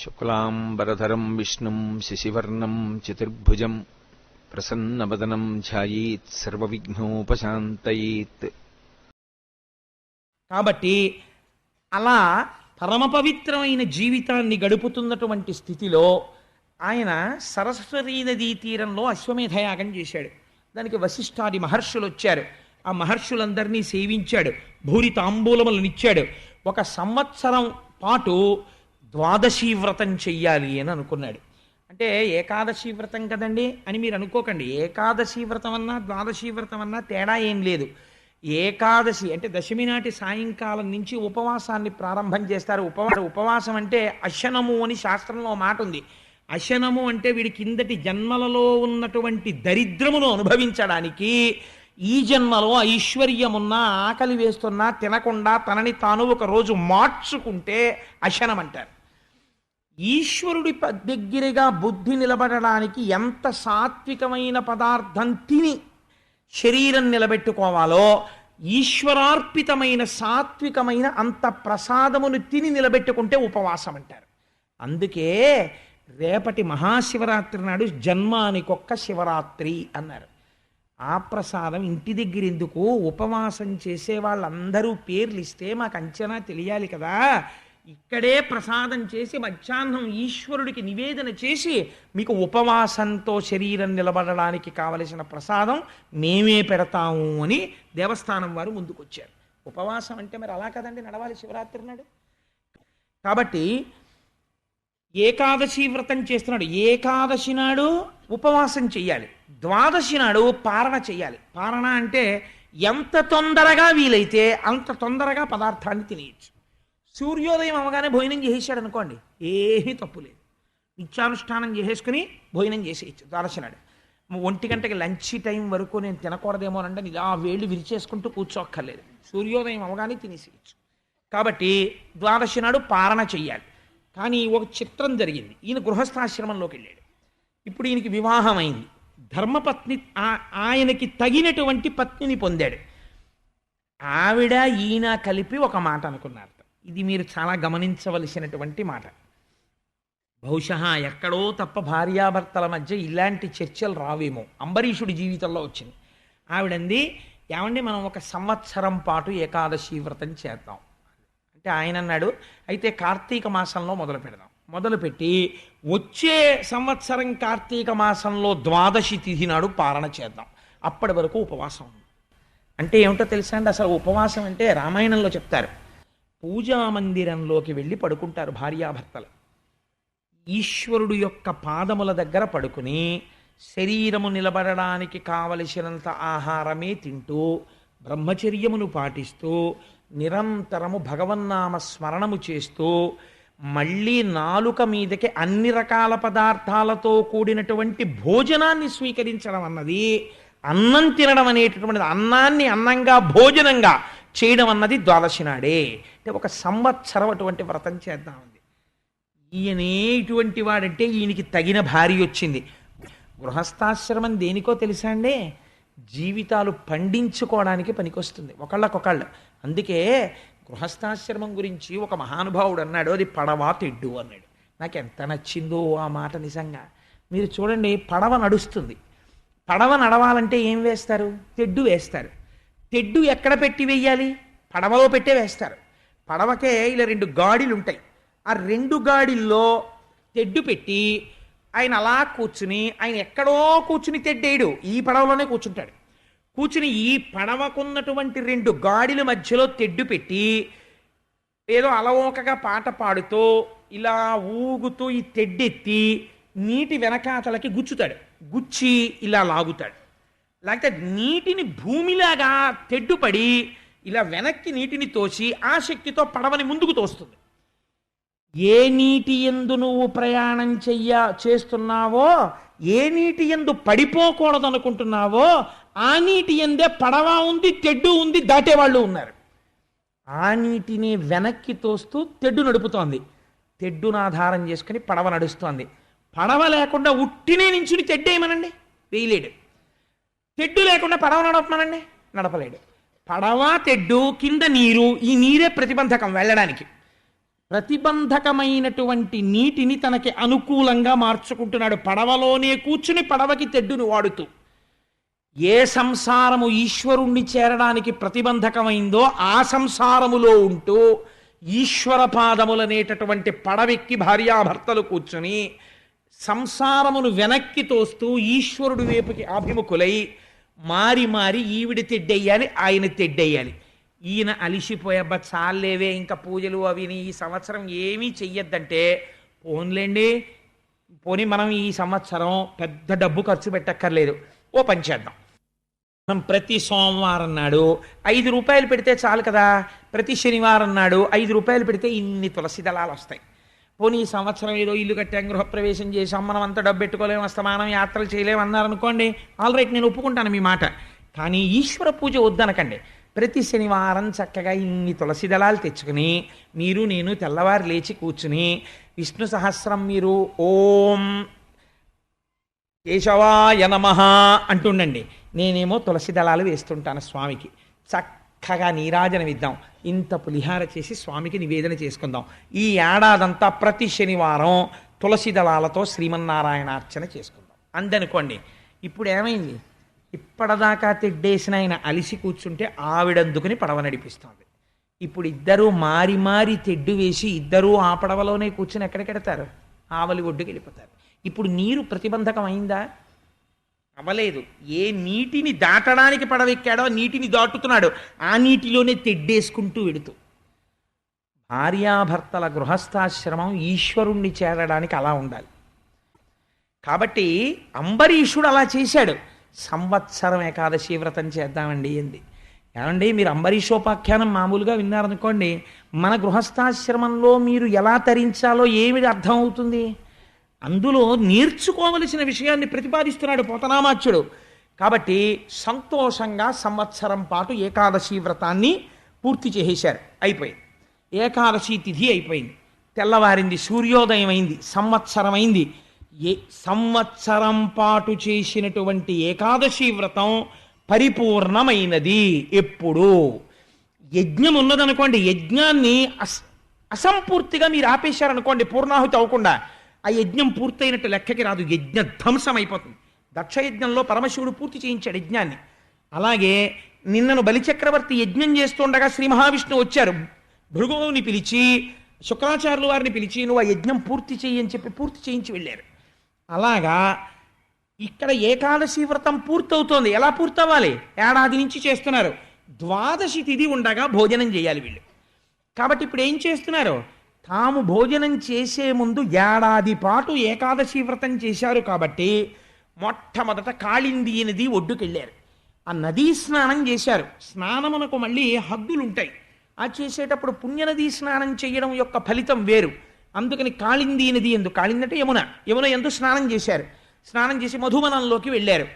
శుక్లాంబరధరం విష్ణుం శశివర్ణం చతుర్భుజం ప్రసన్నవదనం ధ్యాయేత్ సర్వవిఘ్నోపశాంతయేత్. కాబట్టి అలా పరమ పవిత్రమైన జీవితాన్ని గడుపుతున్నటువంటి స్థితిలో ఆయన సరస్వతీ నదీ తీరంలో అశ్వమేధయాగం చేశాడు. దానికి వశిష్ఠాది మహర్షులు వచ్చారు. ఆ మహర్షులందరినీ సేవించాడు, భూరి తాంబూలములనిచ్చాడు. 1 సంవత్సరం పాటు ద్వాదశీ వ్రతం చెయ్యాలి అని అనుకున్నాడు. అంటే ఏకాదశి వ్రతం కదండి అని మీరు అనుకోకండి. ఏకాదశి వ్రతం అన్నా ద్వాదశీ వ్రతం అన్నా తేడా ఏం లేదు. ఏకాదశి అంటే దశమి నాటి సాయంకాలం నుంచి ఉపవాసాన్ని ప్రారంభం చేస్తారు. ఉపవాసం అంటే అశనము అని శాస్త్రంలో మాట ఉంది. అశనము అంటే వీడి కిందటి జన్మలలో ఉన్నటువంటి దరిద్రమును అనుభవించడానికి ఈ జన్మలో ఐశ్వర్యమున్నా ఆకలి వేస్తున్నా తినకుండా తనని తాను ఒక రోజు మార్చుకుంటే అశనం అంటారు. ఈశ్వరుడి దగ్గరగా బుద్ధి నిలబడడానికి ఎంత సాత్వికమైన పదార్థం తిని శరీరం నిలబెట్టుకోవాలో ఈశ్వరార్పితమైన సాత్వికమైన అంత ప్రసాదమును తిని నిలబెట్టుకుంటే ఉపవాసం అంటారు. అందుకే రేపటి మహాశివరాత్రి నాడు జన్మానికొక్క శివరాత్రి అన్నారు. ఆ ప్రసాదం ఇంటి దగ్గర ఎందుకు? ఉపవాసం చేసే వాళ్ళందరూ పేర్లు ఇస్తే మాకు అంచనా తెలియాలి కదా. ఇక్కడే ప్రసాదం చేసి మధ్యాహ్నం ఈశ్వరుడికి నివేదన చేసి మీకు ఉపవాసంతో శరీరం నిలబడడానికి కావలసిన ప్రసాదం మేమే పెడతాము అని దేవస్థానం వారు ముందుకొచ్చారు. ఉపవాసం అంటే మరి అలా కదండి నడవాలి శివరాత్రి నాడు. కాబట్టి ఏకాదశి వ్రతం చేస్తున్నాడు. ఏకాదశి నాడు ఉపవాసం చెయ్యాలి, ద్వాదశి నాడు పారణ చెయ్యాలి. పారణ అంటే ఎంత తొందరగా వీలైతే అంత తొందరగా పదార్థాన్ని తినేయచ్చు. సూర్యోదయం అవగానే భోజనం చేసేసాడు అనుకోండి, ఏమీ తప్పు లేదు. నిత్యానుష్ఠానం చేసేసుకుని భోజనం చేసేయచ్చు. ద్వాదశి నాడు 1 గంటకి లంచ్ టైం వరకు నేను తినకూడదేమోనంటే ఇలా వేళ్ళు విరిచేసుకుంటూ కూర్చోక్కర్లేదు. సూర్యోదయం అవగానే తినేసేయచ్చు. కాబట్టి ద్వాదశి నాడు పారణ చెయ్యాలి. కానీ ఒక చిత్రం జరిగింది. ఈయన గృహస్థాశ్రమంలోకి వెళ్ళాడు. ఇప్పుడు ఈయనకి వివాహం అయింది. ధర్మపత్ని ఆయనకి తగినటువంటి పత్నిని పొందాడు. ఆవిడ ఈయన కలిపి ఒక మాట అనుకున్నారు. ఇది మీరు చాలా గమనించవలసినటువంటి మాట. బహుశా ఎక్కడో తప్ప భార్యాభర్తల మధ్య ఇలాంటి చర్చలు రావేమో. అంబరీషుడి జీవితంలో వచ్చింది. ఆవిడంది, ఏమండి మనం 1 సంవత్సరం పాటు ఏకాదశి వ్రతం చేద్దాం అంటే ఆయన అన్నాడు, అయితే కార్తీక మాసంలో మొదలు పెడదాం. మొదలుపెట్టి వచ్చే సంవత్సరం కార్తీక మాసంలో ద్వాదశి తిథి నాడు పారణ చేద్దాం. అప్పటి వరకు ఉపవాసం. అంటే ఏమిటో తెలుసా అండి? అసలు ఉపవాసం అంటే రామాయణంలో చెప్తారు. పూజా మందిరంలోకి వెళ్ళి పడుకుంటారు భార్యాభర్తలు. ఈశ్వరుడు యొక్క పాదముల దగ్గర పడుకుని శరీరము నిలబడడానికి కావలసినంత ఆహారమే తింటూ బ్రహ్మచర్యమును పాటిస్తూ నిరంతరము భగవన్నామ స్మరణము చేస్తూ మళ్ళీ నాలుక మీదకి అన్ని రకాల పదార్థాలతో కూడినటువంటి భోజనాన్ని స్వీకరించడం అన్నది, అన్నం తినడం అనేటటువంటిది, అన్నాన్ని అన్నంగా భోజనంగా చేయడం అన్నది ద్వాదశి నాడే. అంటే 1 సంవత్సరం అటువంటి వ్రతం చేద్దామంది. ఈయనే ఇటువంటి వాడంటే ఈయనకి తగిన భార్య వచ్చింది. గృహస్థాశ్రమం దేనికో తెలుసా అండి? జీవితాలు పండించుకోవడానికి పనికొస్తుంది ఒకళ్ళకొకళ్ళు. అందుకే గృహస్థాశ్రమం గురించి ఒక మహానుభావుడు అన్నాడు, అది పడవ తెడ్డు అన్నాడు. నాకు ఎంత నచ్చిందో ఆ మాట నిజంగా. మీరు చూడండి, పడవ నడుస్తుంది. పడవ నడవాలంటే ఏం వేస్తారు? తెడ్డు వేస్తారు. తెడ్డు ఎక్కడ పెట్టి వేయాలి? పడవలో పెట్టే వేస్తారు. పడవకే ఇలా 2 గాడిలు ఉంటాయి. ఆ 2 గాడిల్లో తెడ్డు పెట్టి ఆయన అలా కూర్చుని, ఆయన ఎక్కడో కూర్చుని తెడ్డేయడు, ఈ పడవలోనే కూర్చుంటాడు. కూర్చుని ఈ పడవకున్నటువంటి 2 గాడిల మధ్యలో తెడ్డు పెట్టి ఏదో అలవోకగా పాట పాడుతూ ఇలా ఊగుతూ ఈ తెడ్డెత్తి నీటి వెనకాతలకి గుచ్చుతాడు. గుచ్చి ఇలా లాగుతాడు. లేకపోతే నీటిని భూమిలాగా తెడ్డుపడి ఇలా వెనక్కి నీటిని తోసి ఆ శక్తితో పడవని ముందుకు తోస్తుంది. ఏ నీటి యందు నువ్వు ప్రయాణం చేస్తున్నావో, ఏ నీటి యందు పడిపోకూడదు అనుకుంటున్నావో ఆ నీటి యందే పడవ ఉంది, తెడ్డు ఉంది, దాటేవాళ్ళు ఉన్నారు. ఆ నీటిని వెనక్కి తోస్తూ తెడ్డు నడుపుతోంది. తెడ్డును ఆధారం చేసుకుని పడవ నడుస్తోంది. పడవ లేకుండా ఉట్టినే నించుని తెడ్డేయమనండి, వేయలేడు. తెడ్డు లేకుండా పడవ నడపమనండి, నడపలేడు. పడవ తెడ్డు కింద నీరు, ఈ నీరే ప్రతిబంధకం వెళ్ళడానికి. ప్రతిబంధకమైనటువంటి నీటిని తనకి అనుకూలంగా మార్చుకుంటున్నాడు. పడవలోనే కూర్చుని పడవకి తెడ్డును వాడుతూ. ఏ సంసారము ఈశ్వరుణ్ణి చేరడానికి ప్రతిబంధకమైందో ఆ సంసారములో ఉంటూ ఈశ్వర పాదములనేటటువంటి పడవెక్కి భార్యాభర్తలు కూర్చుని సంసారమును వెనక్కి తోస్తూ ఈశ్వరుడి వైపుకి అభిముఖులై మారి మారి ఈవిడి తెడ్డెయ్యాలి, ఆయన తెడ్డెయ్యాలి. ఈయన అలిసిపోయబ్బా చాలేవే ఇంకా పూజలు అవిని ఈ సంవత్సరం ఏమీ చెయ్యొద్దంటే, పోన్లేండి పోనీ మనం ఈ సంవత్సరం పెద్ద డబ్బు ఖర్చు పెట్టక్కర్లేదు, ఓ పని చేద్దాం. మనం ప్రతి సోమవారం నాడు 5 రూపాయలు పెడితే చాలు కదా, ప్రతి శనివారం నాడు 5 రూపాయలు పెడితే ఇన్ని తులసి దళాలు వస్తాయి. పోనీ ఈ సంవత్సరం ఏదో ఇల్లు కట్టాం, గృహప్రవేశం చేసాం, మనం అంత డబ్బు పెట్టుకోలేము, అస్తమానం యాత్రలు చేయలేము అన్నారనుకోండి, ఆల్ రైట్, నేను ఒప్పుకుంటాను మీ మాట. కానీ ఈశ్వర పూజ వద్దనకండి. ప్రతి శనివారం చక్కగా ఇన్ని తులసి దళాలు తెచ్చుకుని మీరు నేను తెల్లవారు లేచి కూర్చుని విష్ణు సహస్రం మీరు ఓం కేశవాయ నమః అంటుండండి. నేనేమో తులసి దళాలు వేస్తుంటాను స్వామికి. చక్కగా నీరాజనం ఇద్దాం, ఇంత పులిహార చేసి స్వామికి నివేదన చేసుకుందాం. ఈ ఏడాదంతా ప్రతి శనివారం తులసి దళాలతో శ్రీమన్నారాయణార్చన చేసుకుందాం అందనుకోండి. ఇప్పుడు ఏమైంది? ఇప్పటిదాకా తెడ్డేసిన ఆయన అలిసి కూర్చుంటే ఆవిడందుకుని పడవ నడిపిస్తోంది. ఇప్పుడు ఇద్దరూ మారి మారి తెడ్డు వేసి ఇద్దరూ ఆ పడవలోనే కూర్చుని ఎక్కడికెడతారు? ఆవలి ఒడ్డుకి వెళ్ళిపోతారు. ఇప్పుడు నీరు ప్రతిబంధకం అయిందా? అవలేదు. ఏ నీటిని దాటడానికి పడవెక్కాడో నీటిని దాటుతున్నాడు, ఆ నీటిలోనే తెడ్డేసుకుంటూ వెడుతూ. భార్యాభర్తల గృహస్థాశ్రమం ఈశ్వరుణ్ణి చేరడానికి అలా ఉండాలి. కాబట్టి అంబరీషుడు అలా చేశాడు. సంవత్సరం ఏకాదశి వ్రతం చేద్దామండి అంది. ఏమండి, మీరు అంబరీషోపాఖ్యానం మామూలుగా విన్నారనుకోండి, మన గృహస్థాశ్రమంలో మీరు ఎలా తరించాలో ఏమిటి అర్థం అవుతుంది? అందులో నేర్చుకోవలసిన విషయాన్ని ప్రతిపాదిస్తున్నాడు పోతనామాచ్యుడు. కాబట్టి సంతోషంగా సంవత్సరం పాటు ఏకాదశి వ్రతాన్ని పూర్తి చేసేశారు. అయిపోయింది. ఏకాదశి తిథి అయిపోయింది, తెల్లవారింది, సూర్యోదయం అయింది, సంవత్సరం అయింది. సంవత్సరం పాటు చేసినటువంటి ఏకాదశి వ్రతం పరిపూర్ణమైనది. ఎప్పుడు యజ్ఞం ఉన్నదనుకోండి, యజ్ఞాన్ని అసంపూర్తిగా మీరు ఆపేశారనుకోండి, పూర్ణాహుతి అవ్వకుండా, ఆ యజ్ఞం పూర్తయినట్టు లెక్కకి రాదు, యజ్ఞ ధ్వంసం అయిపోతుంది. దక్షయజ్ఞంలో పరమశివుడు పూర్తి చేయించాడు యజ్ఞాన్ని. అలాగే నిన్నను బలిచక్రవర్తి యజ్ఞం చేస్తుండగా శ్రీ మహావిష్ణువు వచ్చారు, భృగువుని పిలిచి శుక్రాచార్యుల వారిని పిలిచి నువ్వు ఆ యజ్ఞం పూర్తి చెయ్యి అని చెప్పి పూర్తి చేయించి వెళ్ళారు. అలాగా ఇక్కడ ఏకాదశి వ్రతం పూర్తవుతోంది. ఎలా పూర్తవ్వాలి? ఏడాది నుంచి చేస్తున్నారు. ద్వాదశి తిథి ఉండగా భోజనం చేయాలి వీళ్ళు. కాబట్టి ఇప్పుడు ఏం చేస్తున్నారు? తాము భోజనం చేసే ముందు ఏడాది పాటు ఏకాదశి వ్రతం చేశారు కాబట్టి మొట్టమొదట కాళింది నది ఒడ్డుకెళ్ళారు. ఆ నదీ స్నానం చేశారు. స్నానమునకు మళ్ళీ హద్దులు ఉంటాయి. ఆ చేసేటప్పుడు పుణ్యనదీ స్నానం చేయడం యొక్క ఫలితం వేరు. అందుకని కాళింది నది ఎందు, కాళింది అంటే యమున ఎందు స్నానం చేశారు. స్నానం చేసి మధువనంలోకి వెళ్ళారు.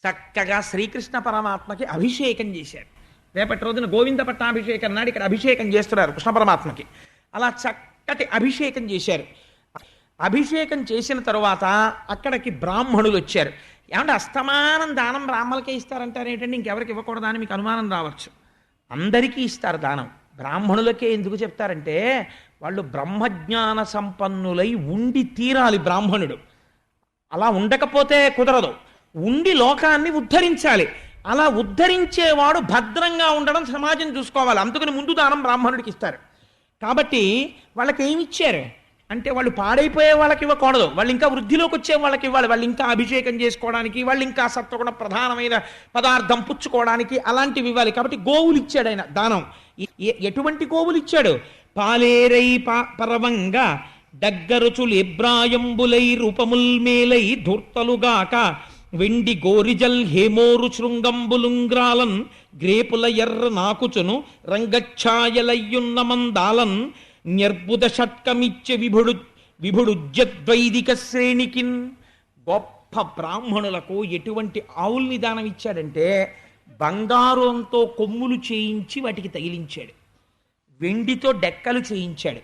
చక్కగా శ్రీకృష్ణ పరమాత్మకి అభిషేకం చేశారు. రేపటి రోజున గోవింద పట్టాభిషేకం నాడు ఇక్కడ అభిషేకం చేస్తున్నారు కృష్ణ పరమాత్మకి. అలా చక్కటి అభిషేకం చేశారు. అభిషేకం చేసిన తరువాత అక్కడికి బ్రాహ్మణులు వచ్చారు. ఏమంటే అస్తమానం దానం బ్రాహ్మణులకే ఇస్తారంటారు ఏంటంటే, ఇంకెవరికి ఇవ్వకూడదా అని మీకు అనుమానం రావచ్చు. అందరికీ ఇస్తారు దానం. బ్రాహ్మణులకే ఎందుకు చెప్తారంటే, వాళ్ళు బ్రహ్మజ్ఞాన సంపన్నులై ఉండి తీరాలి బ్రాహ్మణుడు. అలా ఉండకపోతే కుదరదు. ఉండి లోకాన్ని ఉద్ధరించాలి. అలా ఉద్ధరించేవాడు భద్రంగా ఉండడం సమాజం చూసుకోవాలి. అందుకని ముందు దానం బ్రాహ్మణుడికి ఇస్తారు. కాబట్టి వాళ్ళకి ఏమి ఇచ్చారు అంటే, వాళ్ళు పాడైపోయే వాళ్ళకి ఇవ్వకూడదు, వాళ్ళు ఇంకా వృద్ధిలోకి వచ్చే వాళ్ళకి ఇవ్వాలి. వాళ్ళు ఇంకా అభిషేకం చేసుకోవడానికి, వాళ్ళు ఇంకా సత్వగుణ ప్రధానమైన పదార్థం పుచ్చుకోవడానికి అలాంటివి ఇవ్వాలి. కాబట్టి గోవులు ఇచ్చాడు ఆయన దానం. ఎటువంటి గోవులు ఇచ్చాడు? పాలేరై పరవంగా దగ్గరుచులేబ్రాయంబులై రూపముల్ మేలై ధూర్తలుగాక వెండి గోరిజల్ హేమోరు శృంగంబులుంగ్రాలన్ గ్రేపుల ఎర్ర నాకుచును రంగఛాయలయ్యున్న మందాలన్ న్యర్బుద షట్కమిచ్చే విభుడుజ్జద్వైదిక శ్రేణికిన్. గొప్ప బ్రాహ్మణులకు ఎటువంటి ఆవుల్ని దానం ఇచ్చాడంటే, బంగారంతో కొమ్ములు చేయించి వాటికి తగిలించాడు, వెండితో డెక్కలు చేయించాడు,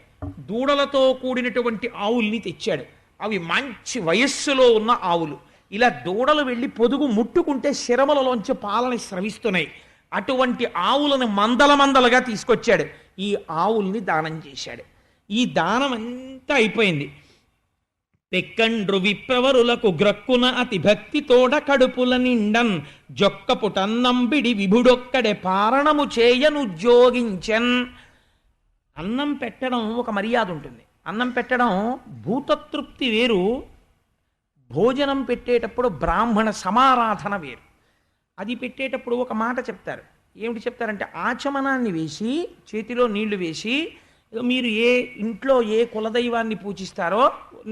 దూడలతో కూడినటువంటి ఆవుల్ని తెచ్చాడు. అవి మంచి వయస్సులో ఉన్న ఆవులు. ఇలా దూడలు వెళ్ళి పొదుగు ముట్టుకుంటే శిరములలోంచి పాలని స్రవిస్తున్నాయి. అటువంటి ఆవులను మందల మందలుగా తీసుకొచ్చాడు. ఈ ఆవుల్ని దానం చేశాడు. ఈ దానం అంతా అయిపోయింది. పెక్కండ్రు విప్రవరులకు గ్రక్కున అతి భక్తి తోడ కడుపుల నిండన్ జొక్కపుటన్నంబిడి విభుడొక్కడే పారణము చేయనుద్యోగించన్. అన్నం పెట్టడం ఒక మర్యాద ఉంటుంది. అన్నం పెట్టడం భూతతృప్తి వేరు, భోజనం పెట్టేటప్పుడు బ్రాహ్మణ సమారాధన వేరు. అది పెట్టేటప్పుడు ఒక మాట చెప్తారు. ఏమిటి చెప్తారంటే, ఆచమనాన్ని వేసి చేతిలో నీళ్లు వేసి, మీరు ఏ ఇంట్లో ఏ కులదైవాన్ని పూజిస్తారో,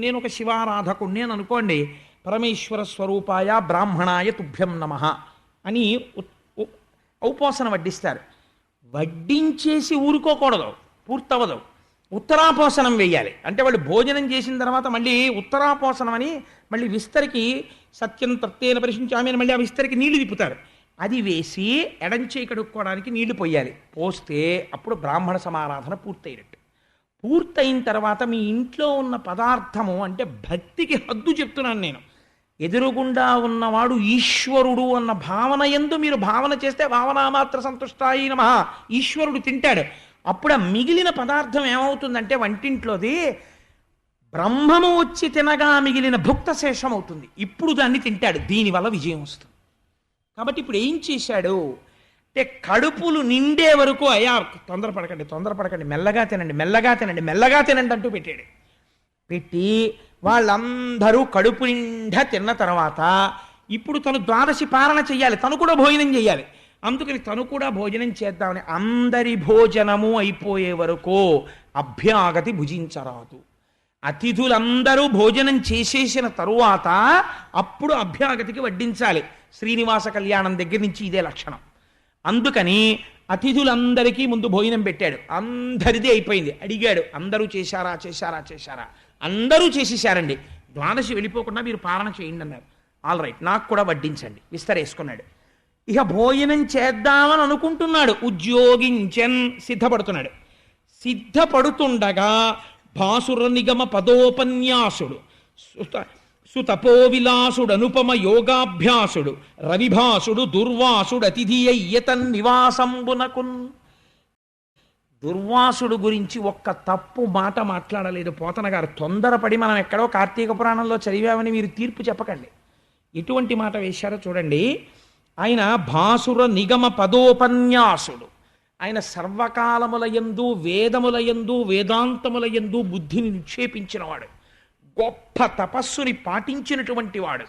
నేను ఒక శివారాధకుణ్ణి అని అనుకోండి, పరమేశ్వర స్వరూపాయ బ్రాహ్మణాయ తుభ్యం నమః అని ఔపోసన వడ్డిస్తారు. వడ్డించేసి ఊరుకోకూడదు, పూర్తవదు. ఉత్తరాపోసనం వేయాలి. అంటే వాళ్ళు భోజనం చేసిన తర్వాత మళ్ళీ ఉత్తరాపోసనం అని మళ్ళీ విస్తరికి సత్యం తత్తేన పరిశించామి అని మళ్ళీ ఆ విస్తరికి నీళ్లు తిప్పుతారు. అది వేసి ఎడంచేయి కడుక్కోవడానికి నీళ్లు పొయ్యాలి. పోస్తే అప్పుడు బ్రాహ్మణ సమారాధన పూర్తయినట్టు. పూర్తయిన తర్వాత మీ ఇంట్లో ఉన్న పదార్థము, అంటే భక్తికి హద్దు చెప్తున్నాను నేను, ఎదురుగుండా ఉన్నవాడు ఈశ్వరుడు అన్న భావన యందు మీరు భావన చేస్తే భావనామాత్ర సంతుష్టాయి నమః, ఈశ్వరుడు తింటాడు. అప్పుడు ఆ మిగిలిన పదార్థం ఏమవుతుందంటే వంటింట్లోది బ్రహ్మము వచ్చి తినగా మిగిలిన భుక్త శేషం అవుతుంది. ఇప్పుడు దాన్ని తింటాడు, దీనివల్ల విజయం వస్తుంది. కాబట్టి ఇప్పుడు ఏం చేశాడు అంటే, కడుపులు నిండే వరకు అయ్యా తొందరపడకండి, మెల్లగా తినండి, మెల్లగా తినండి అంటూ పెట్టాడు. పెట్టి వాళ్ళందరూ కడుపు నిండా తిన్న తర్వాత ఇప్పుడు తను ద్వాదశి పారణ చెయ్యాలి, తను కూడా భోజనం చెయ్యాలి. అందుకని తను కూడా భోజనం చేద్దామని అందరి భోజనము అయిపోయే వరకు అభ్యాగతి భుజించరాదు. అతిథులందరూ భోజనం చేసేసిన తరువాత అప్పుడు అభ్యాగతికి వడ్డించాలి. శ్రీనివాస కళ్యాణం దగ్గర నుంచి ఇదే లక్షణం. అందుకని అతిథులందరికీ ముందు భోజనం పెట్టాడు. అందరిది అయిపోయింది. అడిగాడు, అందరూ చేశారా? అందరూ చేసేసారండి. ద్వాదశి వెళ్ళిపోకుండా మీరు పాలన చేయండి అన్నారు. ఆల్ రైట్, నాకు కూడా వడ్డించండి. విస్తరేసుకున్నాడు. ఇక భోజనం చేద్దామని అనుకుంటున్నాడు. ఉద్యోగించన్, సిద్ధపడుతున్నాడు. సిద్ధపడుతుండగా భాసుర నిగమ పదోపన్యాసుడు సుతపో విలాసుడు అనుపమ యోగాభ్యాసుడు రవిభాసుడు దుర్వాసుడు అతిథి అయ్యతన్ నివాసంబునకున్. దుర్వాసుడు గురించి ఒక్క తప్పు మాట మాట్లాడలేదు పోతన గారు. తొందరపడి మనం ఎక్కడో కార్తీక పురాణంలో చదివామని మీరు తీర్పు చెప్పకండి. ఎటువంటి మాట వేశారో చూడండి. ఆయన భాసుర నిగమ పదోపన్యాసుడు. ఆయన సర్వకాలముల యందు వేదముల యందు వేదాంతముల యందు బుద్ధిని నిక్షేపించినవాడు. గొప్ప తపస్సుని పాటించినటువంటి వాడు.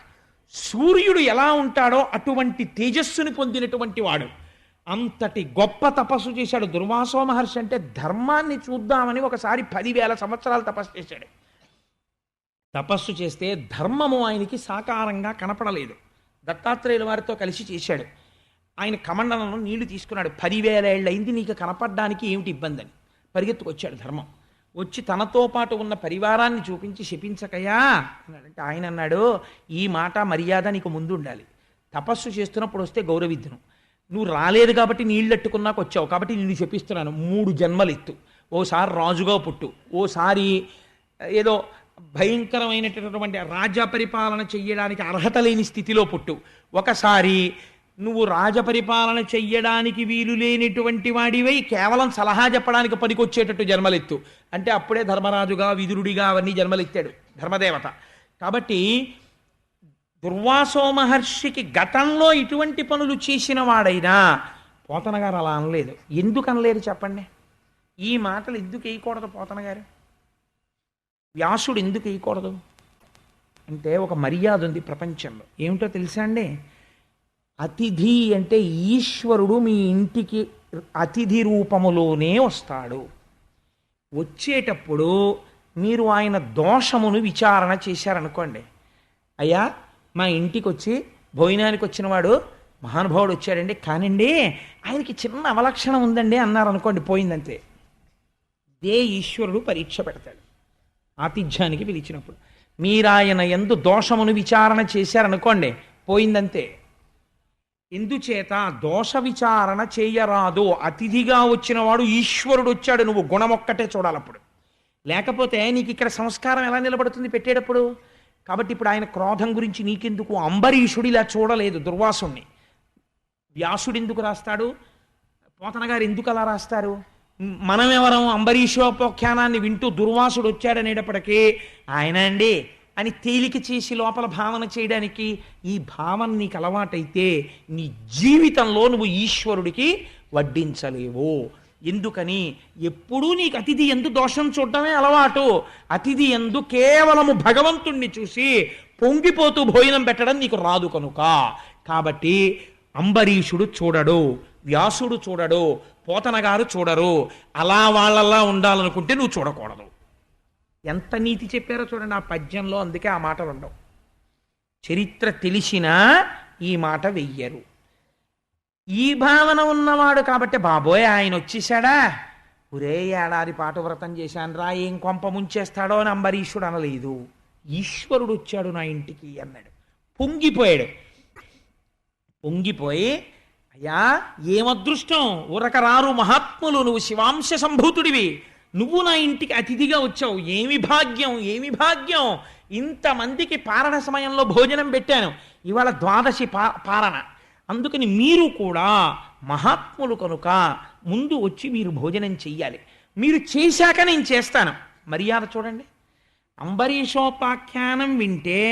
సూర్యుడు ఎలా ఉంటాడో అటువంటి తేజస్సుని పొందినటువంటి వాడు. అంతటి గొప్ప తపస్సు చేశాడు. దుర్వాసో మహర్షి అంటే ధర్మాన్ని చూద్దామని ఒకసారి 10,000 సంవత్సరాలు తపస్సు చేశాడు. తపస్సు చేస్తే ధర్మము ఆయనకి సాకారంగా కనపడలేదు. దత్తాత్రేయుల వారితో కలిసి చేశాడు. ఆయన కమండలంలో నీళ్లు తీసుకున్నాడు. 10,000 ఏళ్ళయింది, నీకు కనపడడానికి ఏమిటి ఇబ్బంది అని పరిగెత్తుకొచ్చాడు ధర్మం. వచ్చి తనతో పాటు ఉన్న పరివారాన్ని చూపించి శపించకయా అన్నాడంటే ఆయన అన్నాడు, ఈ మాట మర్యాద నీకు ముందు ఉండాలి. తపస్సు చేస్తున్నప్పుడు వస్తే గౌరవిద్దును. నువ్వు రాలేదు కాబట్టి నీళ్ళెట్టుకున్నాక వచ్చావు కాబట్టి నిన్ను శపిస్తున్నాను. 3 జన్మలు ఎత్తు. ఓసారి రాజుగా పుట్టు, ఓసారి ఏదో భయంకరమైనటువంటి రాజ్య పరిపాలన చెయ్యడానికి అర్హత లేని స్థితిలో పుట్టు, ఒకసారి నువ్వు రాజపరిపాలన చెయ్యడానికి వీలు లేనిటువంటి వాడివై కేవలం సలహా చెప్పడానికి పనికొచ్చేటట్టు జన్మలెత్తు అంటే అప్పుడే ధర్మరాజుగా విదురుడిగా అవన్నీ జన్మలెత్తాడు ధర్మదేవత. కాబట్టి దుర్వాసో మహర్షికి గతంలో ఇటువంటి పనులు చేసిన వాడైనా పోతన గారు అలా అనలేదు. ఎందుకు అనలేదు చెప్పండి? ఈ మాటలు ఎందుకు వేయకూడదు పోతన గారు? వ్యాసుడు ఎందుకు వేయకూడదు అంటే ఒక మర్యాద ఉంది ప్రపంచంలో. ఏమిటో తెలుసా అండి? అతిథి అంటే ఈశ్వరుడు మీ ఇంటికి అతిథి రూపములోనే వస్తాడు. వచ్చేటప్పుడు మీరు ఆయన దోషమును విచారణ చేశారనుకోండి, అయ్యా మా ఇంటికి వచ్చి భోజనానికి వచ్చినవాడు మహానుభావుడు వచ్చాడండి, కానండి ఆయనకి చిన్న అవలక్షణం ఉందండి అన్నారనుకోండి, పోయిందంతే. దే ఈశ్వరుడు పరీక్ష పెడతాడు ఆతిథ్యానికి పిలిచినప్పుడు. మీరాయన యందు దోషమును విచారణ చేశారనుకోండి, పోయిందంతే. ఎందుచేత దోష విచారణ చేయరాదు. అతిథిగా వచ్చినవాడు ఈశ్వరుడు వచ్చాడు, నువ్వు గుణమొక్కటే చూడాలప్పుడు. లేకపోతే నీకు ఇక్కడ సంస్కారం ఎలా నిలబడుతుంది పెట్టేటప్పుడు? కాబట్టి ఇప్పుడు ఆయన క్రోధం గురించి నీకెందుకు? అంబరీషుడు ఇలా చూడలేదు దుర్వాసుణ్ణి. వ్యాసుడు ఎందుకు రాస్తాడు? పోతన గారు ఎందుకు అలా రాస్తారు? మనమెవరం అంబరీషోపాఖ్యానాన్ని వింటూ దుర్వాసుడు వచ్చాడనేటప్పటికీ ఆయన అండి అని తేలిక చేసి లోపల భావన చేయడానికి ఈ భావన నీకు అలవాటైతే నీ జీవితంలో నువ్వు ఈశ్వరుడికి వడ్డించలేవు. ఎందుకని ఎప్పుడూ నీకు అతిథి ఎందు దోషం చూడటమే అలవాటు. అతిథి ఎందు కేవలము భగవంతుణ్ణి చూసి పొంగిపోతూ భోజనం పెట్టడం నీకు రాదు కనుక. కాబట్టి అంబరీషుడు చూడడు, వ్యాసుడు చూడడు, పోతన గారు చూడరు. అలా వాళ్ళలా ఉండాలనుకుంటే నువ్వు చూడకూడదు. ఎంత నీతి చెప్పారో చూడండి ఆ పద్యంలో. అందుకే ఆ మాటలు ఉండవు. చరిత్ర తెలిసినా ఈ మాట వెయ్యరు. ఈ భావన ఉన్నవాడు కాబట్టి బాబోయ్ ఆయన వచ్చేసాడా, ఒరే ఏడాది పాటు వ్రతం చేశాను ఏం కొంప ముంచేస్తాడో అని అంబరీషుడు అనలేదు. ఈశ్వరుడు వచ్చాడు నా ఇంటికి అన్నాడు. పొంగిపోయాడు. పొంగిపోయి అయ్యా ఏమదృష్టం, ఉరక రారు మహాత్ములు, నువ్వు శివాంశ సంభూతుడివి, నువ్వు నా ఇంటికి అతిథిగా వచ్చావు, ఏమి భాగ్యం ఏమి భాగ్యం, ఇంతమందికి పారణ సమయంలో భోజనం పెట్టాను, ఇవాళ ద్వాదశి పారణ, అందుకని మీరు కూడా మహాత్ములు కనుక ముందు వచ్చి మీరు భోజనం చెయ్యాలి, మీరు చేశాక నేను చేస్తాను. మర్యాద చూడండి. అంబరీషోపాఖ్యానం వింటే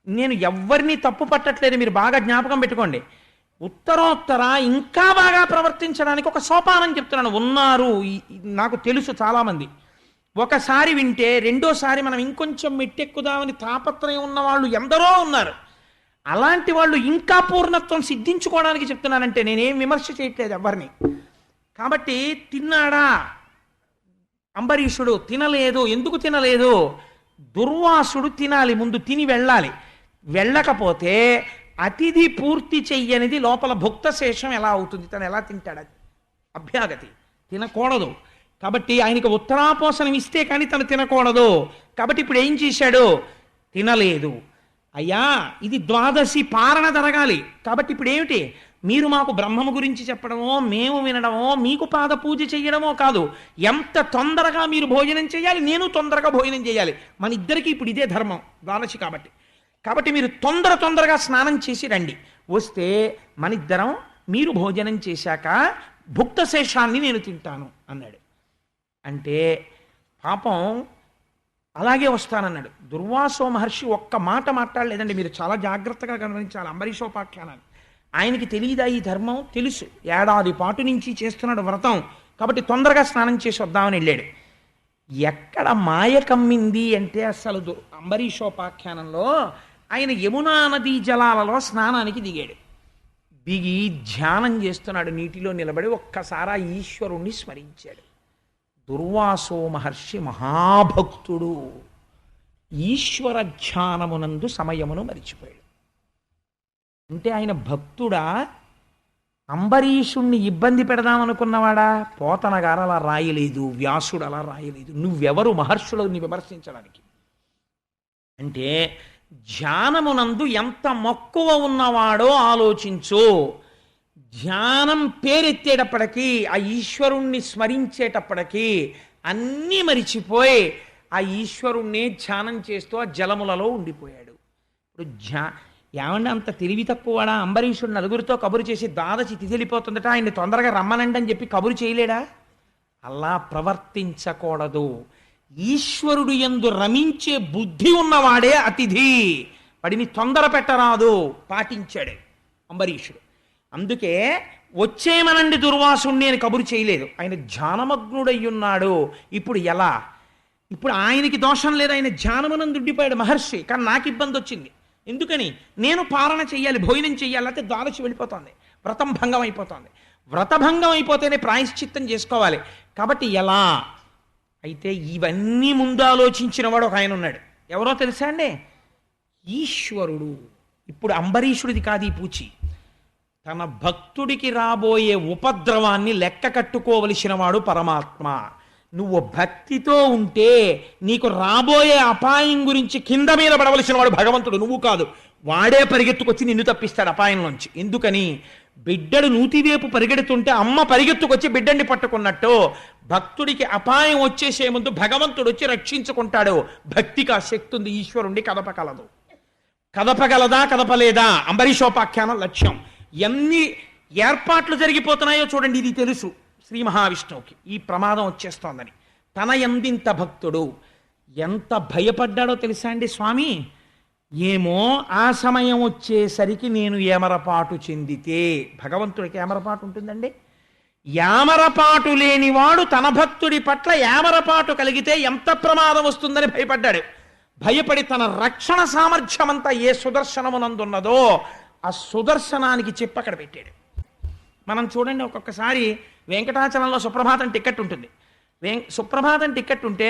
నేను ఎవ్వరిని తప్పు పట్టట్లేదు, మీరు బాగా జ్ఞాపకం పెట్టుకోండి. ఉత్తరోత్తర ఇంకా బాగా ప్రవర్తించడానికి ఒక సోపానం చెప్తున్నాను. ఉన్నారు, నాకు తెలుసు చాలామంది. ఒకసారి వింటే రెండోసారి మనం ఇంకొంచెం మెట్టెక్కుదామని తాపత్రయం ఉన్న వాళ్ళు ఎందరో ఉన్నారు. అలాంటి వాళ్ళు ఇంకా పూర్ణత్వం సిద్ధించుకోవడానికి చెప్తున్నానంటే నేనేం విమర్శ చేయట్లేదు ఎవరిని. కాబట్టి తిన్నాడా అంబరీషుడు? తినలేదు. ఎందుకు తినలేదు? దుర్వాసుడు తినాలి, ముందు తిని వెళ్ళాలి. వెళ్ళకపోతే అతిథి పూర్తి చెయ్యనిది లోపల భుక్త శేషం ఎలా అవుతుంది? తను ఎలా తింటాడు? అది అభ్యాగతి, తినకూడదు. కాబట్టి ఆయనకు ఉత్తరాపోసనం ఇస్తే కానీ తను తినకూడదు. కాబట్టి ఇప్పుడు ఏం చేశాడు? తినలేదు. అయ్యా ఇది ద్వాదశి పారణ జరగాలి, కాబట్టి ఇప్పుడు ఏమిటి? మీరు మాకు బ్రహ్మము గురించి చెప్పడమో, మేము వినడమో, మీకు పాద పూజ చేయడమో కాదు, ఎంత తొందరగా మీరు భోజనం చేయాలి, నేను తొందరగా భోజనం చేయాలి. మన ఇద్దరికి ఇప్పుడు ఇదే ధర్మం ద్వాదశి కాబట్టి. కాబట్టి మీరు తొందరగా స్నానం చేసి రండి. వస్తే మనిద్దరం మీరు భోజనం చేశాక భుక్త శేషాన్ని నేను తింటాను అన్నాడు. అంటే పాపం అలాగే వస్తానన్నాడు. దుర్వాసో మహర్షి ఒక్క మాట మాట్లాడలేదండి. మీరు చాలా జాగ్రత్తగా గమనించాలి అంబరీషోపాఖ్యానాన్ని. ఆయనకి తెలియదా ఈ ధర్మం? తెలుసు. ఏడాది పాటు నుంచి చేస్తున్నాడు వ్రతం, కాబట్టి తొందరగా స్నానం చేసి వద్దామని వెళ్ళాడు. ఎక్కడ మాయ కమ్మింది అంటే అసలు అంబరీషోపాఖ్యానంలో ఆయన యమునా నదీ జలాలలో స్నానానికి దిగాడు. దిగి ధ్యానం చేస్తున్నాడు, నీటిలో నిలబడి ఒక్కసారి ఆ ఈశ్వరుణ్ణి స్మరించాడు. దుర్వాసో మహర్షి మహాభక్తుడు, ఈశ్వర ధ్యానమునందు సమయమును మరిచిపోయాడు. అంటే ఆయన భక్తుడా? అంబరీషుణ్ణి ఇబ్బంది పెడదామనుకున్నవాడా? పోతన గారు అలా రాయలేదు, వ్యాసుడు అలా రాయలేదు. నువ్వెవరు మహర్షులని విమర్శించడానికి? అంటే ధ్యానమునందు ఎంత మక్కువ ఉన్నవాడో ఆలోచించు. ధ్యానం పేరెత్తేటప్పటికీ, ఆ ఈశ్వరుణ్ణి స్మరించేటప్పటికీ అన్నీ మరిచిపోయి ఆ ఈశ్వరుణ్ణి ధ్యానం చేస్తూ ఆ జలములలో ఉండిపోయాడు. ఇప్పుడు ఏమంటే అంత తెలివి తక్కువడా? అంబరీషుడు నలుగురితో కబురు చేసి ద్వాదశి తిథిలిపోతుందట, ఆయన్ని తొందరగా రమ్మనండి అని చెప్పి కబురు చేయలేడా? అలా ప్రవర్తించకూడదు. ఈశ్వరుడు యందు రమించే బుద్ధి ఉన్నవాడే అతిథి, వాడిని తొందర పెట్టరాదు. పాటించాడు అంబరీషుడు. అందుకే వచ్చేమనండి దుర్వాసుణ్ణి అని కబురు చేయలేదు. ఆయన ధ్యానమగ్నుడయ్యున్నాడు. ఇప్పుడు ఎలా? ఇప్పుడు ఆయనకి దోషం లేదు, ఆయన ధ్యానమునందు ఉండిపోయాడు మహర్షి. కానీ నాకు ఇబ్బంది వచ్చింది. ఎందుకని? నేను పాలన చెయ్యాలి, భోజనం చెయ్యాలి, అయితే ద్వాదశి వెళ్ళిపోతుంది, వ్రతం భంగం అయిపోతుంది. వ్రతభంగం అయిపోతేనే ప్రాయశ్చిత్తం చేసుకోవాలి. కాబట్టి ఎలా? అయితే ఇవన్నీ ముందు ఆలోచించిన వాడు ఒక ఆయన ఉన్నాడు. ఎవరో తెలుసా అండి? ఈశ్వరుడు. ఇప్పుడు అంబరీషుడిది కాదు ఈ పూచి. తన భక్తుడికి రాబోయే ఉపద్రవాన్ని లెక్క కట్టుకోవలసిన వాడు పరమాత్మ. నువ్వు భక్తితో ఉంటే నీకు రాబోయే అపాయం గురించి కింద మీద పడవలసిన వాడు భగవంతుడు, నువ్వు కాదు. వాడే పరిగెత్తుకొచ్చి నిన్ను తప్పిస్తాడు అపాయంలోంచి. ఎందుకని? బిడ్డడు నూతివేపు పరిగెడుతుంటే అమ్మ పరిగెత్తుకొచ్చి బిడ్డని పట్టుకున్నట్టు భక్తుడికి అపాయం వచ్చేసే ముందు భగవంతుడు వచ్చి రక్షించుకుంటాడు. భక్తికి ఆ శక్తి ఉంది, ఈశ్వరుణ్ణి కదపగలదు. కదపగలదా కదపలేదా అంబరీషోపాఖ్యానం లక్ష్యం. ఎన్ని ఏర్పాట్లు జరిగిపోతున్నాయో చూడండి. ఇది తెలుసు, శ్రీ మహావిష్ణువుకి ఈ ప్రమాదం వచ్చేస్తోందని. తన ఎందింత భక్తుడు ఎంత భయపడ్డాడో తెలుసా అండి స్వామి. ఏమో ఆ సమయం వచ్చేసరికి నేను ఏమరపాటు చెందితే, భగవంతుడికి ఏమరపాటు ఉంటుందండి. యామరపాటు లేనివాడు తన భక్తుడి పట్ల యామరపాటు కలిగితే ఎంత ప్రమాదం వస్తుందని భయపడ్డాడు. భయపడి తన రక్షణ సామర్థ్యమంతా ఏ సుదర్శనమునందున్నదో ఆ సుదర్శనానికి చెప్పి అక్కడ పెట్టాడు. మనం చూడండి, ఒక్కొక్కసారి వెంకటాచలంలో సుప్రభాతం టికెట్ ఉంటుంది. సుప్రభాతం టికెట్ ఉంటే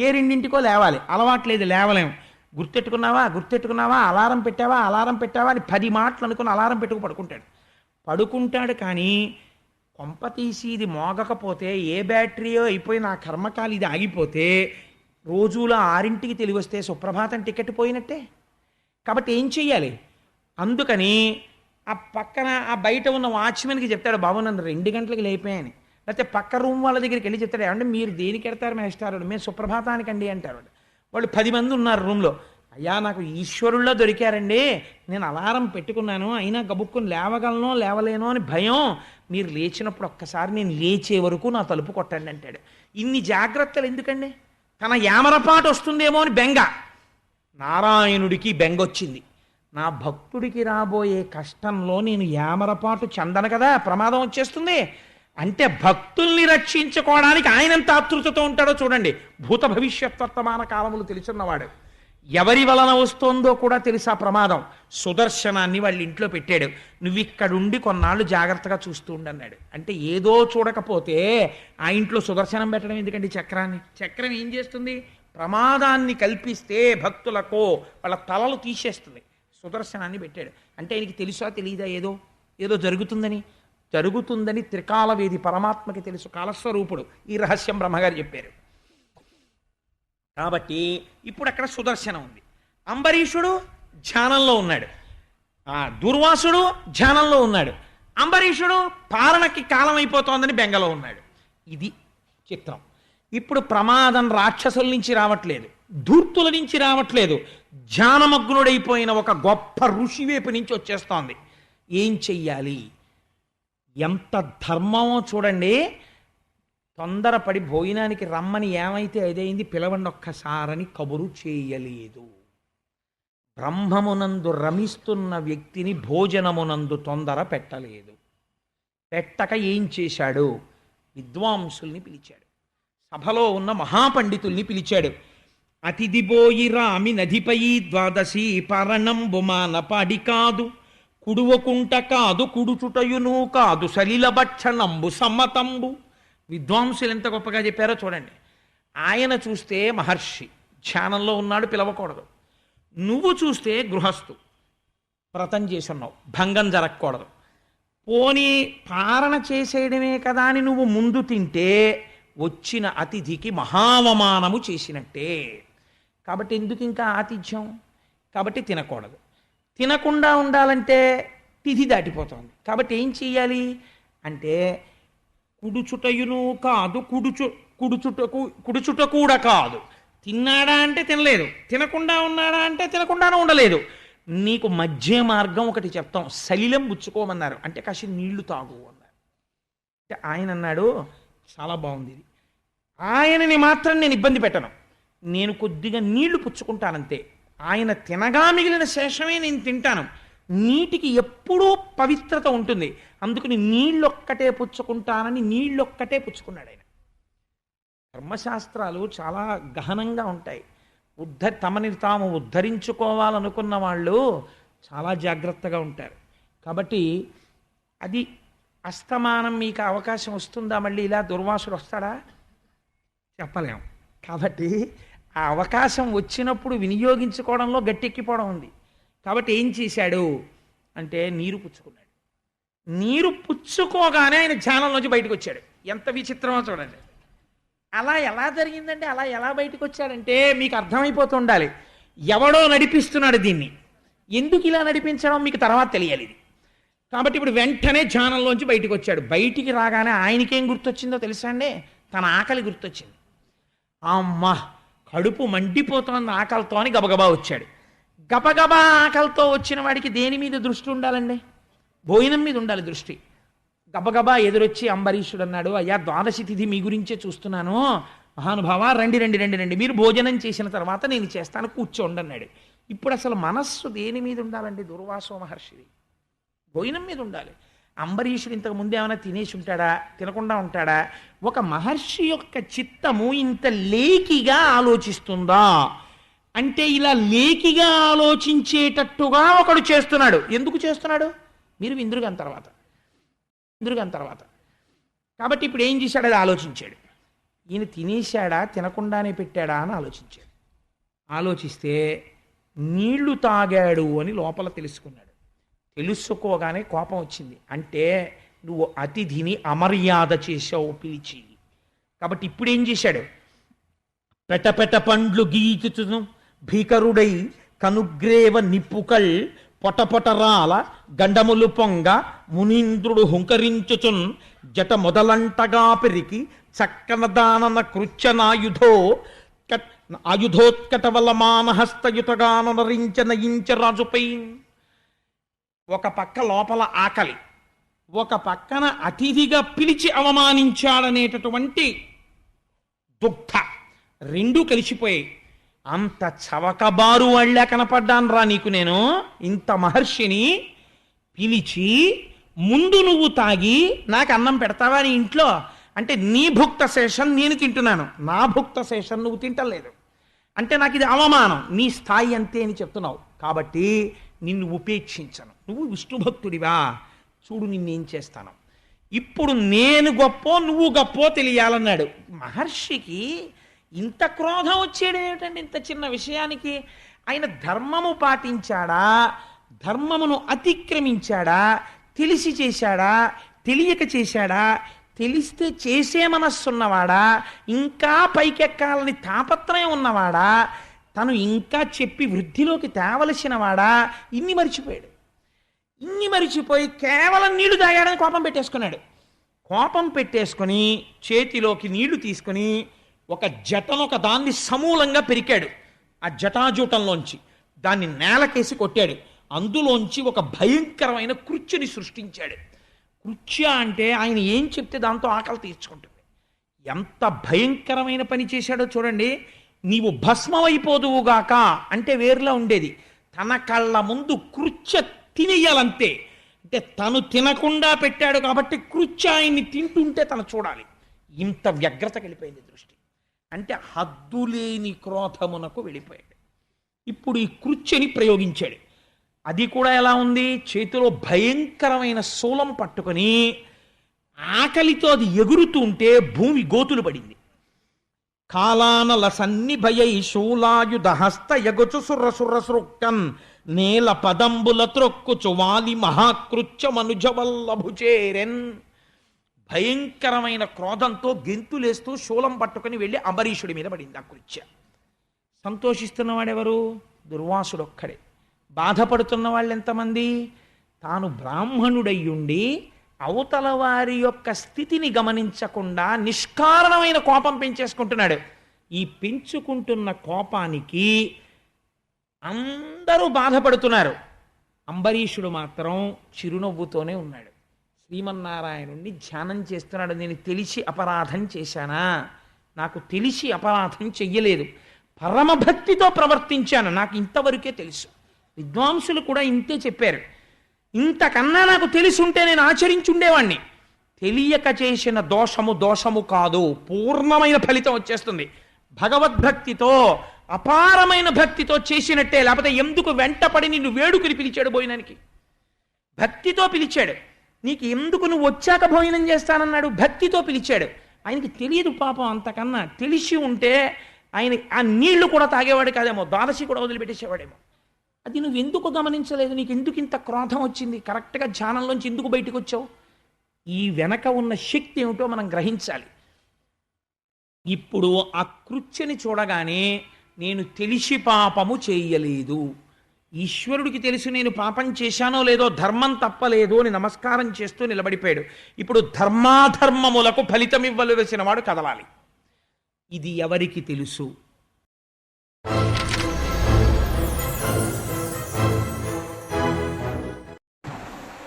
ఏ రెండింటికో లేవాలి, అలవాట్లేదు, లేవలేము. గుర్తెట్టుకున్నావా, అలారం పెట్టావా అని 10 మాటలు అనుకుని అలారం పెట్టుకు పడుకుంటాడు. కానీ కొంప తీసి ఇది మోగకపోతే, ఏ బ్యాటరీయో అయిపోయి నా కర్మకాలి ఇది ఆగిపోతే రోజులో 6ంటికి తెలివి వస్తే సుప్రభాతం టికెట్ పోయినట్టే. కాబట్టి ఏం చెయ్యాలి? అందుకని ఆ పక్కన ఆ బయట ఉన్న వాచ్మెన్కి చెప్తాడు, బాబు నన్ను 2 గంటలకు లేపాయని. లేకపోతే పక్క రూమ్ వాళ్ళ దగ్గరికి వెళ్ళి చెప్తాడు, ఏమంటే మీరు దేనికి ఎడతారు మేస్టారు, మేము సుప్రభాతానికండి అంటారు. వాళ్ళు 10 మంది ఉన్నారు రూమ్లో. అయ్యా నాకు ఈశ్వరుల్లో దొరికారండి, నేను అలారం పెట్టుకున్నాను, అయినా గబుక్కుని లేవగలనో లేవలేనో అని భయం, మీరు లేచినప్పుడు ఒక్కసారి నేను లేచే వరకు నా తలుపు కొట్టండి అంటాడు. ఇన్ని జాగ్రత్తలు ఎందుకండి? తన యామరపాటు వస్తుందేమో అని బెంగ. నారాయణుడికి బెంగ వచ్చింది. నా భక్తుడికి రాబోయే కష్టంలో నేను యామరపాటు చెందను కదా, ప్రమాదం వచ్చేస్తుంది అంటే భక్తుల్ని రక్షించుకోవడానికి ఆయనంత ఆతృతతో ఉంటాడో చూడండి. భూత భవిష్యత్ వర్తమాన కాలములు తెలుసున్నవాడు. ఎవరి వలన వస్తోందో కూడా తెలుసా ప్రమాదం. సుదర్శనాన్ని వాళ్ళ ఇంట్లో పెట్టాడు. నువ్వు ఇక్కడుండి కొన్నాళ్ళు జాగ్రత్తగా చూస్తూ ఉండన్నాడు. అంటే ఏదో చూడకపోతే ఆ ఇంట్లో సుదర్శనం పెట్టడం ఎందుకండి? చక్రం ఏం చేస్తుంది? ప్రమాదాన్ని కల్పిస్తే భక్తులకు వాళ్ళ తలలు తీసేస్తుంది. సుదర్శనాన్ని పెట్టాడు. అంటే ఆయనకి తెలుసా తెలియదా ఏదో జరుగుతుందని త్రికాలవేది పరమాత్మకి తెలుసు, కాలస్వరూపుడు. ఈ రహస్యం బ్రహ్మగారు చెప్పారు. కాబట్టి ఇప్పుడు అక్కడ సుదర్శనం ఉంది. అంబరీషుడు ధ్యానంలో ఉన్నాడు, దుర్వాసుడు ధ్యానంలో ఉన్నాడు. అంబరీషుడు పాలనకి కాలం అయిపోతోందని బెంగలో ఉన్నాడు. ఇది చిత్రం. ఇప్పుడు ప్రమాదం రాక్షసుల నుంచి రావట్లేదు, ధూర్తుల నుంచి రావట్లేదు, ధ్యానమగ్నుడైపోయిన ఒక గొప్ప ఋషి వైపు నుంచి వచ్చేస్తోంది. ఏం చెయ్యాలి? ఎంత ధర్మమో చూడండి. తొందరపడి భోజనానికి రమ్మని ఏమైతే అదైంది, పిలవండి ఒక్కసారని కబురు చేయలేదు. బ్రహ్మమునందు రమిస్తున్న వ్యక్తిని భోజనమునందు తొందర పెట్టలేదు. పెట్టక ఏం చేశాడు? విద్వాంసుల్ని పిలిచాడు, సభలో ఉన్న మహాపండితుల్ని పిలిచాడు. అతిథిబోయి రామి నదిపై ద్వాదశి పరణంబు మానపాడి కాదు, కుడువకుంట కాదు కుడుచుటయును కాదు, సలిలభక్షణంబు సమ్మతంబు. విద్వాంసులు ఎంత గొప్పగా చెప్పారో చూడండి. ఆయన చూస్తే మహర్షి ధ్యానంలో ఉన్నాడు, పిలవకూడదు. నువ్వు చూస్తే గృహస్థు, వ్రతం చేసున్నావు, భంగం జరగకూడదు. పోనీ పారణ చేసేయడమే కదా అని నువ్వు ముందు తింటే వచ్చిన అతిథికి మహావమానము చేసినట్టే. కాబట్టి ఎందుకు ఇంకా ఆతిథ్యం? కాబట్టి తినకూడదు. తినకుండా ఉండాలంటే తిథి దాటిపోతుంది. కాబట్టి ఏం చెయ్యాలి అంటే, కుడుచుటయును కాదు కుడుచుట కూడా కాదు. తిన్నాడా అంటే తినలేదు, తినకుండా ఉన్నాడా అంటే తినకుండానే ఉండలేదు. నీకు మధ్య మార్గం ఒకటి చెప్తాం, సలిలం పుచ్చుకోమన్నారు. అంటే కాసి నీళ్లు తాగు అన్నారు. అంటే ఆయన అన్నాడు, చాలా బాగుంది ఇది, ఆయనని మాత్రం నేను ఇబ్బంది పెట్టను, నేను కొద్దిగా నీళ్లు పుచ్చుకుంటానంతే. ఆయన తినగా మిగిలిన శేషమే నేను తింటాను. నీటికి ఎప్పుడూ పవిత్రత ఉంటుంది, అందుకని నీళ్ళొక్కటే పుచ్చుకుంటానని నీళ్ళొక్కటే పుచ్చుకున్నాడు ఆయన. ధర్మశాస్త్రాలు చాలా గహనంగా ఉంటాయి. తమని తాము ఉద్ధరించుకోవాలనుకున్న వాళ్ళు చాలా జాగ్రత్తగా ఉంటారు. కాబట్టి అది అస్తమానం మీకు అవకాశం వస్తుందా? మళ్ళీ ఇలా దుర్వాసుడు వస్తాడా? చెప్పలేం. కాబట్టి ఆ అవకాశం వచ్చినప్పుడు వినియోగించుకోవడంలో గట్టెక్కిపోవడం ఉంది. కాబట్టి ఏం చేశాడు అంటే నీరు పుచ్చుకున్నాడు. నీరు పుచ్చుకోగానే ఆయన ధ్యానంలోంచి బయటకు వచ్చాడు. ఎంత విచిత్రమో చూడండి. అలా ఎలా జరిగిందంటే, అలా ఎలా బయటకు వచ్చాడంటే మీకు అర్థమైపోతుండాలి. ఎవడో నడిపిస్తున్నాడు దీన్ని. ఎందుకు ఇలా నడిపించడం మీకు తర్వాత తెలియాలి ఇది. కాబట్టి ఇప్పుడు వెంటనే ధ్యానంలోంచి బయటకు వచ్చాడు. బయటికి రాగానే ఆయనకేం గుర్తొచ్చిందో తెలుసా అండి? తన ఆకలి గుర్తొచ్చింది. అమ్మా కడుపు మండిపోతోంది ఆకలితో అని గబగబా వచ్చాడు. గబగబా ఆకలితో వచ్చిన వాడికి దేని మీద దృష్టి ఉండాలండి? భోజనం మీద ఉండాలి దృష్టి. గబగబా ఎదురొచ్చి అంబరీషుడు అన్నాడు, అయ్యా ద్వాదశి తిథి మీ గురించే చూస్తున్నాను, మహానుభావ రండి రండి రండి రండి, మీరు భోజనం చేసిన తర్వాత నేను చేస్తాను, కూర్చోండి అన్నాడు. ఇప్పుడు అసలు మనస్సు దేని మీద ఉండాలండి? దుర్వాసో మహర్షిది భోజనం మీద ఉండాలి. అంబరీషుడు ఇంతకు ముందు ఏమైనా తినేసి ఉంటాడా? తినకుండా ఉంటాడా? ఒక మహర్షి యొక్క చిత్తము ఇంత లేకిగా ఆలోచిస్తుందా అంటే ఇలా లేకిగా ఆలోచించేటట్టుగా ఒకడు చేస్తున్నాడు. ఎందుకు చేస్తున్నాడు? మీరు విందురుగాని తర్వాత. కాబట్టి ఇప్పుడు ఏం చేశాడు? అది ఆలోచించాడు. ఈయన తినేశాడా తినకుండానే పెట్టాడా అని ఆలోచించాడు. ఆలోచిస్తే నీళ్లు తాగాడు అని లోపల తెలుసుకున్నాడు. తెలుసుకోగానే కోపం వచ్చింది. అంటే నువ్వు అతిథిని అమర్యాద చేసావు పిలిచి. కాబట్టి ఇప్పుడు ఏం చేశాడు? పెటపెట పండ్లు గీచును భీకరుడై కనుగ్రేవ నిప్పుకల్ పొటపొటరాల గండములు పొంగ మునీంద్రుడు హుంకరించుచున్ జట మొదలంటగా పెరికి చక్కన దానన కృత్యనాయుధో ఆయుధోత్కటవల మానహస్తయుతగానరించ నయించ రాజుపై. ఒక పక్క లోపల ఆకలి, ఒక పక్కన అతిథిగా పిలిచి అవమానించాడనేటటువంటి దుఃఖ, రెండూ కలిసిపోయాయి. అంత చవకబారు వాళ్ళే కనపడ్డాను రా నీకు నేను. ఇంత మహర్షిని పిలిచి ముందు నువ్వు తాగి నాకు అన్నం పెడతావా నీ ఇంట్లో? అంటే నీ భుక్త శేషం నేను తింటున్నాను, నా భుక్త శేషం నువ్వు తింటలేదు. అంటే నాకు ఇది అవమానం, నీ స్థాయి అంతే అని చెప్తున్నావు. కాబట్టి నిన్ను ఉపేక్షించను. నువ్వు విష్ణుభక్తుడివా? చూడు నిన్నేం చేస్తాను. ఇప్పుడు నేను గొప్పో నువ్వు గొప్పో తెలియాలన్నాడు. మహర్షికి ఇంత క్రోధం వచ్చేయడం ఏమిటండి ఇంత చిన్న విషయానికి? ఆయన ధర్మము పాటించాడా, ధర్మమును అతిక్రమించాడా, తెలిసి చేశాడా, తెలియక చేశాడా, తెలిస్తే చేసే మనస్సున్నవాడా, ఇంకా పైకెక్కాలని తాపత్రయం ఉన్నవాడా, తను ఇంకా చెప్పి వృద్ధిలోకి తేవలసిన వాడా? ఇన్ని మరిచిపోయాడు. ఇన్ని మరిచిపోయి కేవలం నీళ్లు తాగాడని కోపం పెట్టేసుకున్నాడు. కోపం పెట్టేసుకొని చేతిలోకి నీళ్లు తీసుకుని ఒక జటను ఒక దాన్ని సమూలంగా పెరికాడు. ఆ జటాజూటంలోంచి దాన్ని నేలకేసి కొట్టాడు. అందులోంచి ఒక భయంకరమైన కృత్యుని సృష్టించాడు. కృత్య అంటే ఆయన ఏం చెప్తే దాంతో ఆకలి తీర్చుకుంటుంది. ఎంత భయంకరమైన పని చేశాడో చూడండి. నీవు భస్మమైపోదువుగాక అంటే వేరులా ఉండేది. తన కళ్ళ ముందు కృత్య తినేయాలంతే. అంటే తను తినకుండా పెట్టాడు కాబట్టి కృత్య ఆయన్ని తింటుంటే తను చూడాలి. ఇంత వ్యగ్రతకి వెళ్ళిపోయింది దృష్టి. అంటే హద్దులేని క్రోధమునకు వెళ్ళిపోయాడు. ఇప్పుడు ఈ కృత్యని ప్రయోగించాడు. అది కూడా ఎలా ఉంది? చేతిలో భయంకరమైన శూలం పట్టుకొని ఆకలితో అది ఎగురుతూ ఉంటే భూమి గోతులు పడింది. కాలానల సన్నిభయై శూలాయుధ హస్త ఎగుచు సుర్రసుర్రసృక్కన్ నేల పదంబుల త్రొక్కుచు వాలి మహాకృత్యమనుజవల్లభుచేరెన్. భయంకరమైన క్రోధంతో గెంతులేస్తూ శూలం పట్టుకుని వెళ్ళి అంబరీషుడి మీద పడింది ఆ కృత్య. సంతోషిస్తున్నవాడెవరు? దుర్వాసుడొక్కడే. బాధపడుతున్న వాళ్ళు ఎంతమంది? తాను బ్రాహ్మణుడయ్యుండి అవతల వారి యొక్క స్థితిని గమనించకుండా నిష్కారణమైన కోపం పెంచేసుకుంటున్నాడు. ఈ పెంచుకుంటున్న కోపానికి అందరూ బాధపడుతున్నారు. అంబరీషుడు మాత్రం చిరునవ్వుతోనే ఉన్నాడు. శ్రీమన్నారాయణుణ్ణి ధ్యానం చేస్తున్నాడు. నేను తెలిసి అపరాధం చేశానా? నాకు తెలిసి అపరాధం చెయ్యలేదు, పరమభక్తితో ప్రవర్తించాను, నాకు ఇంతవరకే తెలుసు. విద్వాంసులు కూడా ఇంతే చెప్పారు. ఇంతకన్నా నాకు తెలిసి ఉంటే నేను ఆచరించుండేవాణ్ణి. తెలియక చేసిన దోషము దోషము కాదు, పూర్ణమైన ఫలితం వచ్చేస్తుంది. భగవద్భక్తితో అపారమైన భక్తితో చేసినట్టే. లేకపోతే ఎందుకు వెంటపడి నిన్ను వేడుకుని పిలిచాడు భోజనానికి? భక్తితో పిలిచాడు. నీకు ఎందుకు నువ్వు వచ్చాక భోజనం చేస్తానన్నాడు? భక్తితో పిలిచాడు. ఆయనకి తెలియదు పాపం. అంతకన్నా తెలిసి ఉంటే ఆయన ఆ నీళ్లు కూడా తాగేవాడు కాదేమో, ద్వాదశి కూడా వదిలిపెట్టేసేవాడేమో. అది నువ్వు ఎందుకు గమనించలేదు? నీకు ఎందుకు ఇంత క్రోధం వచ్చింది? కరెక్ట్గా ధ్యానంలోంచి ఎందుకు బయటకు వచ్చావు? ఈ వెనక ఉన్న శక్తి ఏమిటో మనం గ్రహించాలి. ఇప్పుడు ఆ కృత్యని చూడగానే నేను తెలిసి పాపము చేయలేదు, ఈశ్వరుడికి తెలుసు నేను పాపం చేశానో లేదో, ధర్మం తప్పలేదు అని నమస్కారం చేస్తూ నిలబడిపోయాడు. ఇప్పుడు ధర్మాధర్మములకు ఫలితం ఇవ్వవలసిన వాడు కదలాలి. ఇది ఎవరికి తెలుసు?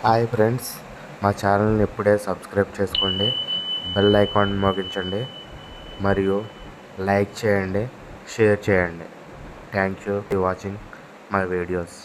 హాయ్ ఫ్రెండ్స్, మా ఛానల్ని ఇప్పుడే సబ్స్క్రైబ్ చేసుకోండి, బెల్ ఐకాన్ మోగించండి మరియు లైక్ చేయండి, షేర్ చేయండి. Thank you for watching my videos.